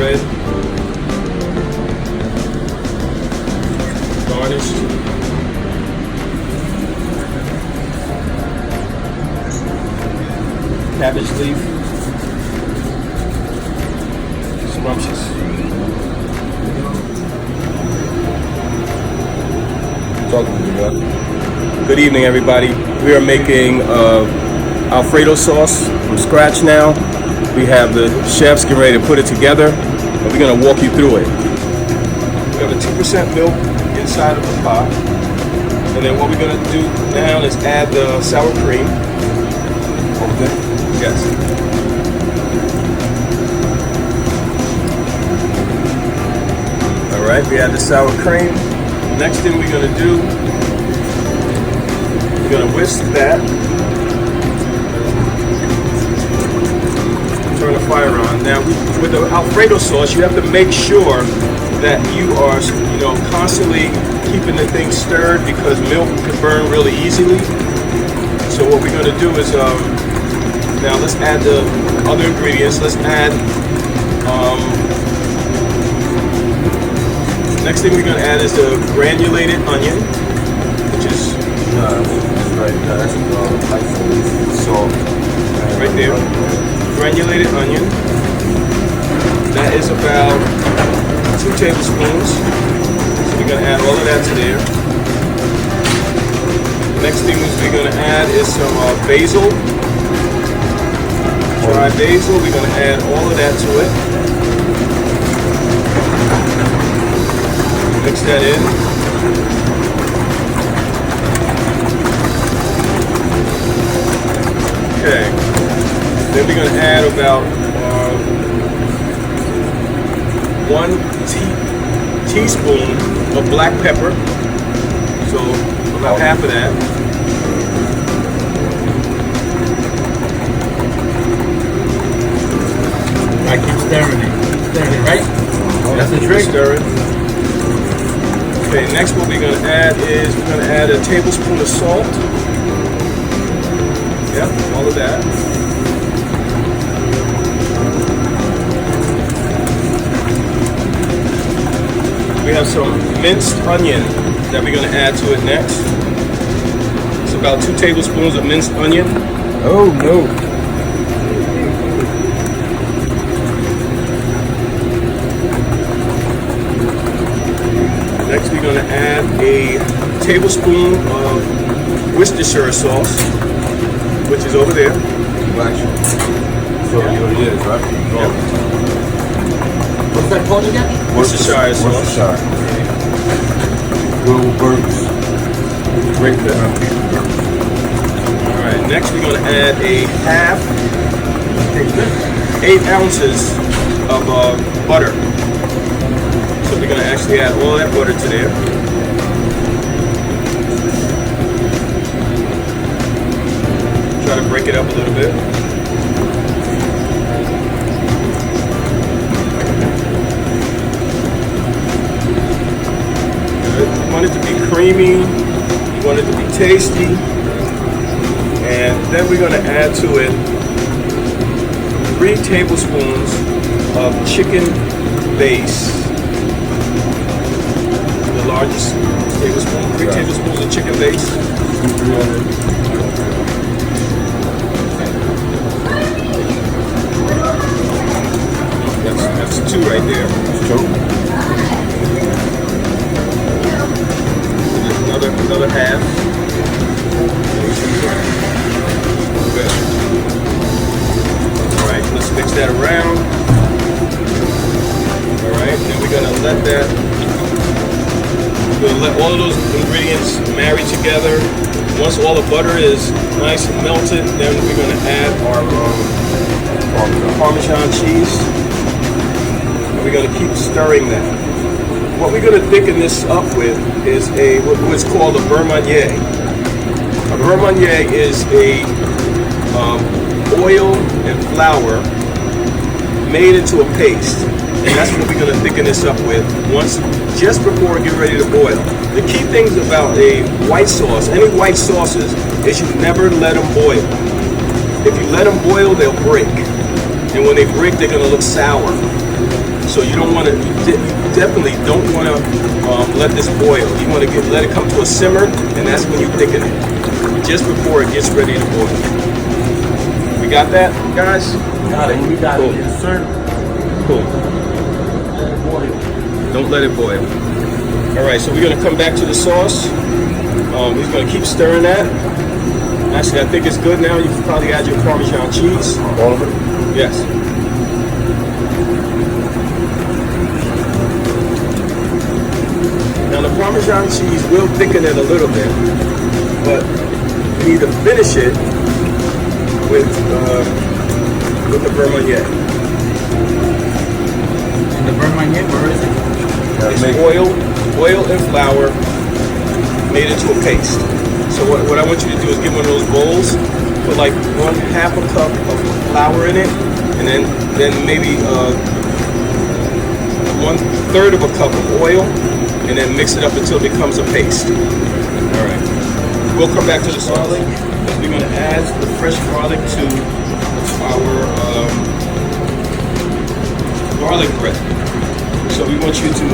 bread. Garnished. Cabbage leaf. Scrumptious. Good evening, everybody. We are making Alfredo sauce from scratch now. We have the chefs getting ready to put it together, and we're going to walk you through it. We have a 2% milk inside of the pot, and then what we're going to do now is add the sour cream. Okay. Yes. All right, we add the sour cream. Next thing we're going to do, we're going to whisk that. Turn the fire on. Now, with the Alfredo sauce, you have to make sure that you are, constantly keeping the thing stirred because milk can burn really easily. So what we're going to do is, now let's add the other ingredients. Let's add, next thing we're going to add is the granulated onion, which is that's salt. Right there. Granulated onion. That is about 2 tablespoons. So we're going to add all of that to there. Next thing we're going to add is some basil. Dry basil. We're going to add all of that to it. Mix that in. Okay. Then we're going to add about 1 teaspoon of black pepper. So about half of that. I keep stirring it, right? That's the trick. Stir it. Okay, next what we're going to add is we're going to add a tablespoon of salt. Yep, all of that. We have some minced onion that we're going to add to it next. It's about 2 tablespoons of minced onion. Oh no. Next we're going to add a tablespoon of Worcestershire sauce, which is over there. So it already is, right? Yep. What's that called again? Worcestershire sauce. Worcestershire. Good burgers. Great pepper. Alright, next we're going to add a half, 8 ounces of butter. So we're going to actually add all that butter to there. Try to break it up a little bit. You want it to be creamy, you want it to be tasty, and then we're going to add to it 3 tablespoons of chicken base. The largest tablespoon, 3 tablespoons of chicken base. That's 2 right there. So, Another half. Good. All right, let's mix that around. All right, then we're gonna let all of those ingredients marry together. Once all the butter is nice and melted, then we're gonna add our Parmesan cheese. And we're gonna keep stirring that. What we're going to thicken this up with is what's called a beurre manier. A beurre manier is a oil and flour made into a paste, and that's what we're going to thicken this up with just before we get ready to boil. The key things about a white sauce, any white sauces, is you never let them boil. If you let them boil, they'll break, and when they break, they're going to look sour. So you don't want to, definitely don't want to let this boil. You want to let it come to a simmer, and that's when you thicken it, just before it gets ready to boil. We got that, guys? Got it. We got Cool. it. Yes, sir. Cool. Don't let it boil. All right, so we're gonna come back to the sauce. We're just gonna keep stirring that. Actually, I think it's good now. You can probably add your Parmesan cheese. All of it? Yes. Now the Parmesan cheese will thicken it a little bit, but you need to finish it with the beurre Marnier. And the beurre Marnier, where is it? It's oil and flour made into a paste. So what I want you to do is get one of those bowls, put like 1/2 cup of flour in it, and then maybe 1/3 of a cup of oil, and then mix it up until it becomes a paste. All right. We'll come back to the garlic. We're going to add the fresh garlic to our garlic bread. So we want you to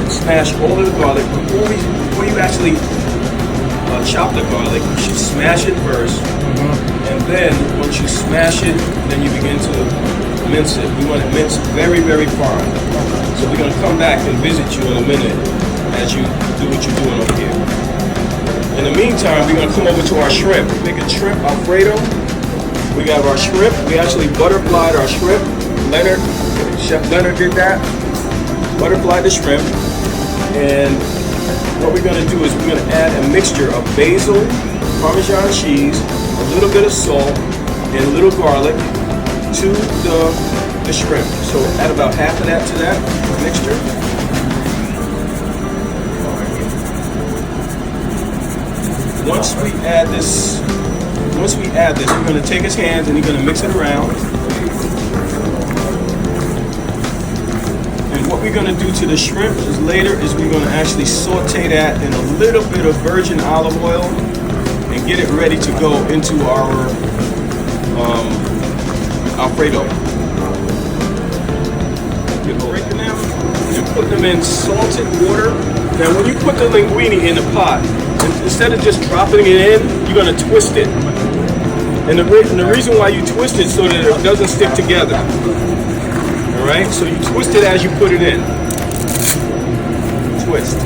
smash all of the garlic. Before you actually chop the garlic, you should smash it first. And then once you smash it, then you begin to mince it. We want it minced very, very fine. So we're going to come back and visit you in a minute as you do what you're doing over here. In the meantime, we're going to come over to our shrimp. We're making shrimp Alfredo. We got our shrimp. We actually butterflied our shrimp. Chef Leonard did that. Butterfly the shrimp, and what we're going to do is we're going to add a mixture of basil, Parmesan cheese, a little bit of salt, and a little garlic to the shrimp. So add about half of that to that mixture. Once we add this, we're going to take his hands and he's going to mix it around. What we're going to do to the shrimp is later is we're going to actually saute that in a little bit of virgin olive oil and get it ready to go into our Alfredo. You're breaking them and putting them in salted water. Now when you put the linguine in the pot, instead of just dropping it in, you're going to twist it. And the reason why you twist it so that it doesn't stick together. Alright, so you twist it as you put it in. Twist.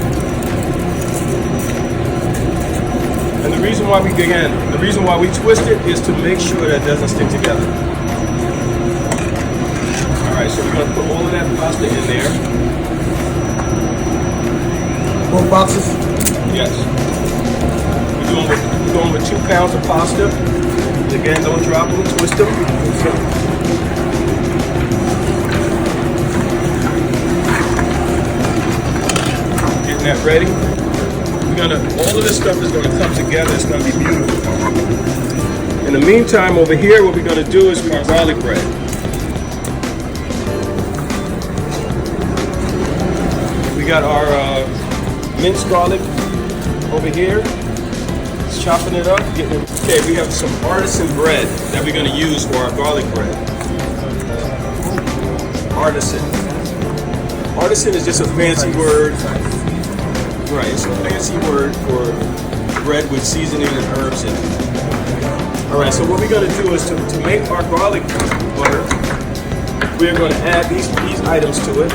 And the reason why we twist it is to make sure that it doesn't stick together. Alright, so we're going to put all of that pasta in there. Both boxes? Yes. We're going with 2 pounds of pasta. Again, don't drop them, twist them. That ready. All of this stuff is gonna come together. It's gonna be beautiful. In the meantime, over here, what we're gonna do is our garlic bread. We got our minced garlic over here. Just chopping it up, getting it. Okay, we have some artisan bread that we're gonna use for our garlic bread. Artisan. Artisan is just a fancy word. Right, it's a fancy word for bread with seasoning and herbs in it. Alright, so what we're going to do is to make our garlic butter, we're going to add these items to it.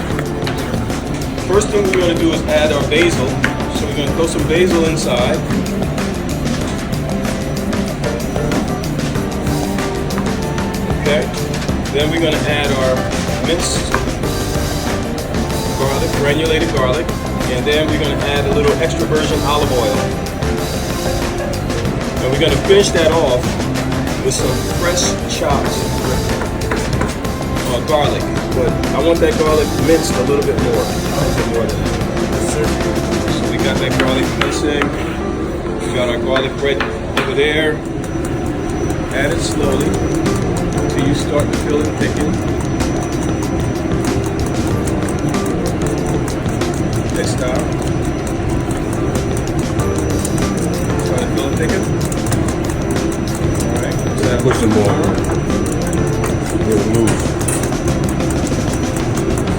First thing we're going to do is add our basil. So we're going to throw some basil inside. Okay, then we're going to add our minced garlic, granulated garlic. And then we're going to add a little extra virgin olive oil. And we're going to finish that off with some fresh chopped garlic. But I want that garlic minced a little bit more. A little bit more than that. So we got that garlic mincing. We got our garlic bread over there. Add it slowly until you start to feel it thicken. Next time. Try to feel it thicken. Alright, so Push some more. It'll move.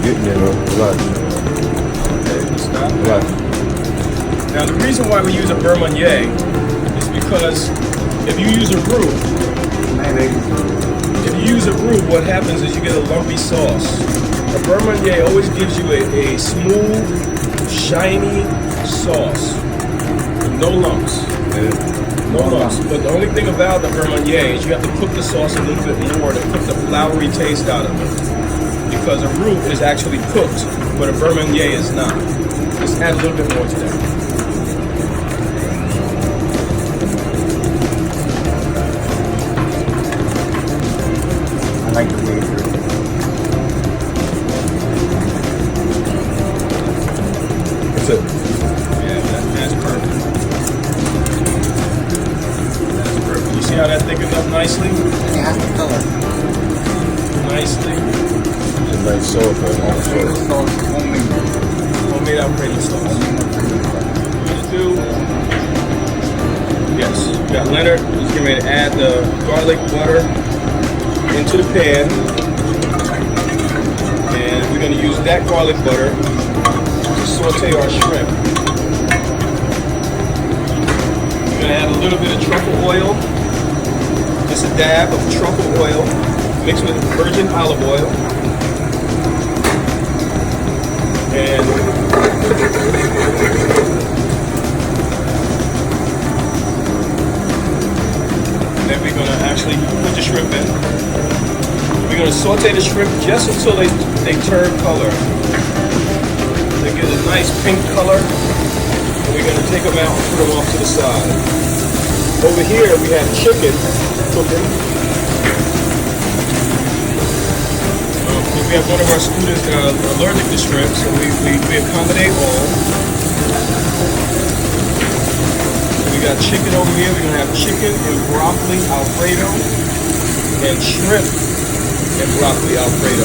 getting there, though. Relax. Okay, stop. Relax. Now the reason why we use a beurre meunier is because if you use a roux, what happens is you get a lumpy sauce. A beurre meunier always gives you a smooth, shiny sauce with no lumps. No lumps. But the only thing about the beurre meunier is you have to cook the sauce a little bit more to cook the floury taste out of it. Because a roux is actually cooked, but a beurre meunier is not. Just add a little bit more to that. I like the way it's written. That's it. Yeah, that's perfect. That's perfect. You see how that thickens up nicely? It has the color. Nicely. It's a nice sauce right now. Alfredo sauce, homemade. Homemade Alfredo sauce. What you do? Yes. We got Leonard. He's getting ready to add the garlic butter into the pan. And we're going to use that garlic butter to saute our shrimp. We're going to add a little bit of truffle oil. Just a dab of truffle oil mixed with virgin olive oil. And then we're going to actually put the shrimp in. We're going to saute the shrimp just until they turn color. They get a nice pink color. And we're going to take them out and put them off to the side. Over here we have chicken cooking. We have one of our students allergic to shrimp, so we accommodate all. So we got chicken over here. We're going to have chicken and broccoli Alfredo and shrimp and broccoli Alfredo.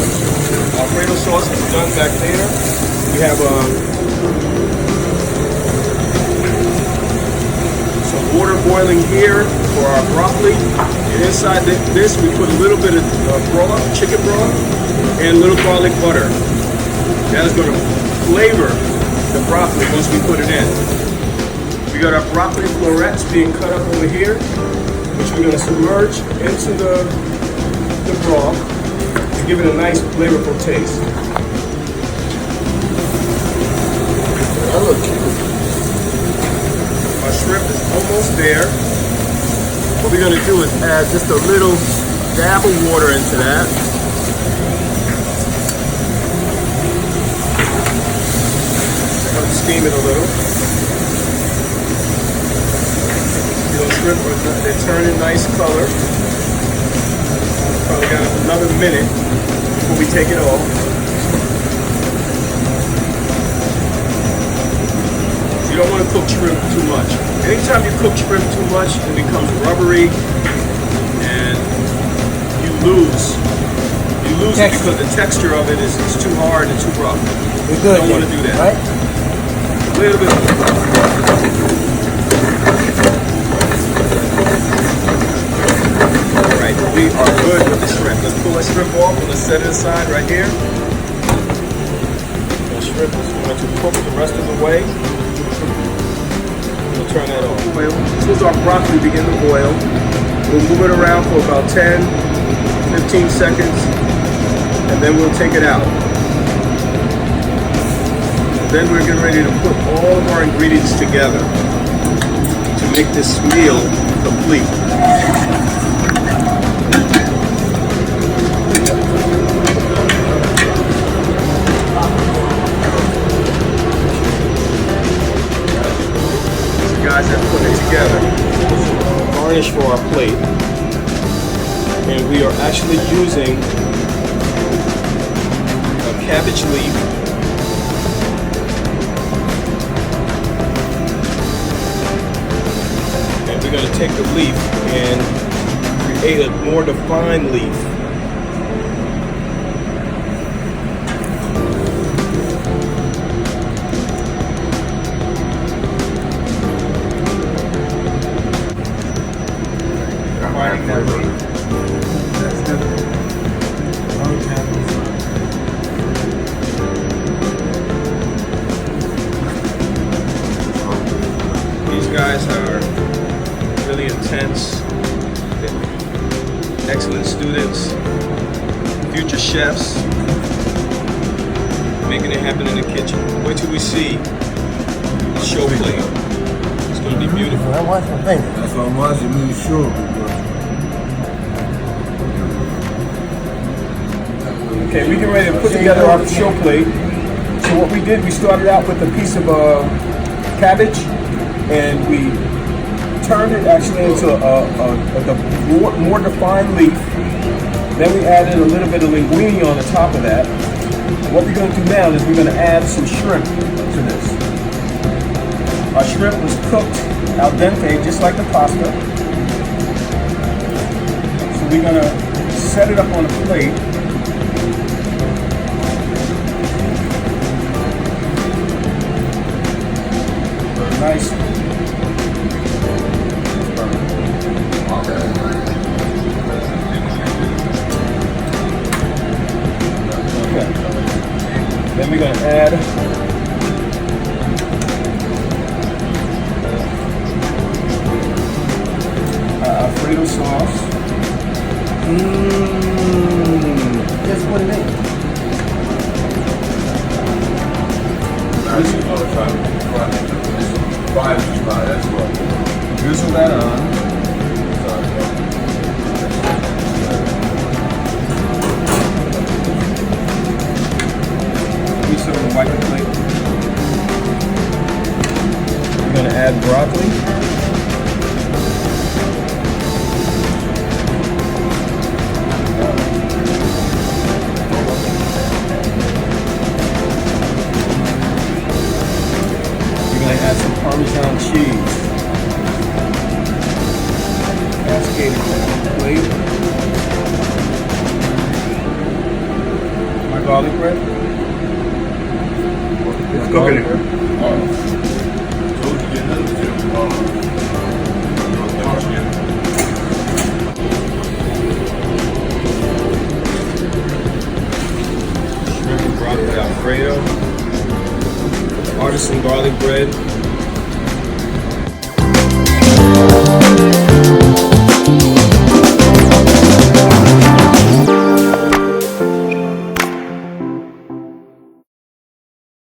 Alfredo sauce is done back there. We have some water boiling here for our broccoli. And inside this, we put a little bit of broth, chicken broth, and a little garlic butter. That is going to flavor the broccoli once we put it in. We got our broccoli florets being cut up over here, which we're going to submerge into the broth to give it a nice flavorful taste. That looks cute. Our shrimp is almost there. What we're going to do is add just a little dab of water into that. Steam it a little. Those shrimp they're turning nice color. Probably got another minute before we take it off. You don't want to cook shrimp too much. Anytime you cook shrimp too much, it becomes rubbery and you lose. You lose it because the texture of it is too hard and too rough. We're good. You don't want to do that. Right? A little bit. Alright, we are good with the shrimp. Let's pull that shrimp off and let's set it aside right here. The shrimp is going to cook the rest of the way. We'll turn that off. As soon as our broccoli begin to boil, we'll move it around for about 10, 15 seconds, and then we'll take it out. Then we're getting ready to put all of our ingredients together to make this meal complete. So guys are putting it together. Garnish for our plate. And we are actually using a cabbage leaf. We're going to take the leaf and create a more defined leaf. guys are really intense, excellent students, future chefs, making it happen in the kitchen. Wait till we see the show plate. It's going to be beautiful. I'm watching the thing. That's what I'm watching. Me sure. Okay, we get ready to put together our show plate. So what we did, we started out with a piece of cabbage, and we turned it actually into a more defined leaf. Then we added a little bit of linguine on the top of that. What we're going to do now is we're going to add some shrimp to this. Our shrimp was cooked al dente, just like the pasta. So we're going to set it up on a plate. Nice. Okay. Then we're going to add Alfredo sauce. Just put it in. Drizzle that on. Piece of the white plate. We're going to add broccoli. Add some Parmesan cheese. Cascade it on the plate. My garlic bread. It's cooking it. Shrimp and broccoli Alfredo. Artisan garlic bread.